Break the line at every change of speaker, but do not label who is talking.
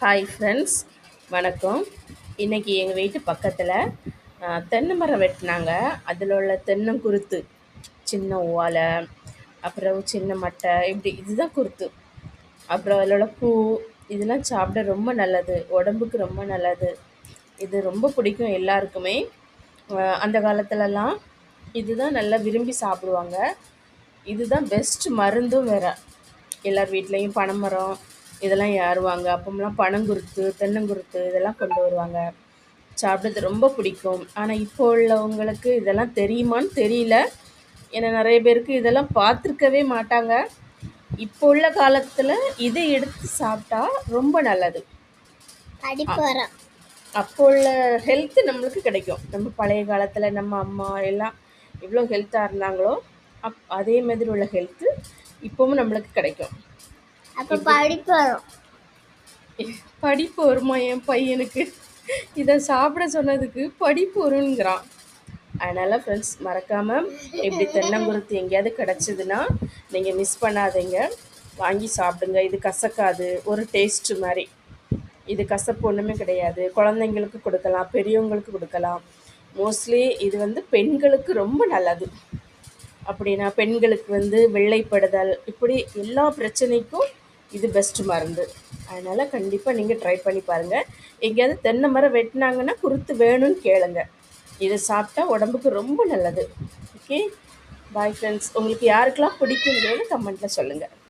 Hi friends, வணக்கம். இன்றைக்கி எங்கள் வீட்டு பக்கத்தில் தென்னை மரம் வெட்டினாங்க. அதில் உள்ள தென்னங்குருத்து, சின்ன ஓலை, அப்புறம் சின்ன மட்டை, இப்படி இதுதான் குருத்து. அப்புறம் அதில் உள்ள பூ, இதெல்லாம் சாப்பிட ரொம்ப நல்லது, உடம்புக்கு ரொம்ப நல்லது. இது ரொம்ப பிடிக்கும் எல்லாருக்குமே. அந்த காலத்துலலாம் இதுதான் நல்லா விரும்பி சாப்பிடுவாங்க. இதுதான் பெஸ்ட் மருந்தும் வேறு. எல்லார் வீட்லேயும் பனைமரம் இதெல்லாம் ஏறுவாங்க. அப்போம்லாம் பனங்குருத்து, தென்னங்குருத்து இதெல்லாம் கொண்டு வருவாங்க. சாப்பிட்றது ரொம்ப பிடிக்கும். ஆனால் இப்போ உள்ளவங்களுக்கு இதெல்லாம் தெரியுமான்னு தெரியல. ஏன்னா நிறைய பேருக்கு இதெல்லாம் பார்த்துருக்கவே மாட்டாங்க. இப்போ உள்ள காலத்தில் இதை எடுத்து சாப்பிட்டா ரொம்ப நல்லது. அப்போ உள்ள ஹெல்த்து நம்மளுக்கு கிடைக்கும். நம்ம பழைய காலத்தில் நம்ம அம்மா எல்லாம் எவ்வளோ ஹெல்த்தாக இருந்தாங்களோ அதே மாதிரி உள்ள ஹெல்த்து இப்போவும் நம்மளுக்கு கிடைக்கும்.
அப்போ
படிப்பு வருமா என் பையனுக்கு? இதை சாப்பிட சொன்னதுக்கு படிப்பு வருங்கிறான். அதனால் ஃப்ரெண்ட்ஸ், மறக்காமல் இப்படி தென்னங்குருத்து எங்கேயாவது கிடச்சிதுன்னா நீங்கள் மிஸ் பண்ணாதீங்க, வாங்கி சாப்பிடுங்க. இது கசக்காது, ஒரு டேஸ்ட்டு மாதிரி. இது கசப்பு ஒன்றுமே கிடையாது. குழந்தைங்களுக்கு கொடுக்கலாம், பெரியவங்களுக்கு கொடுக்கலாம். மோஸ்ட்லி இது பெண்களுக்கு ரொம்ப நல்லது. அப்படின்னா பெண்களுக்கு வெள்ளைப்படுதல், இப்படி எல்லா பிரச்சனைக்கும் இது பெஸ்ட்டு மருந்து. அதனால் கண்டிப்பாக நீங்கள் ட்ரை பண்ணி பாருங்கள். எங்கேயாவது தென்னை மரம் வெட்டினாங்கன்னா குருத்து வேணும்னு கேளுங்க. இதை சாப்பிட்டா உடம்புக்கு ரொம்ப நல்லது. Okay, bye friends. உங்களுக்கு யாருக்கெல்லாம் பிடிக்குங்கிறத கமெண்ட்டில் சொல்லுங்கள்.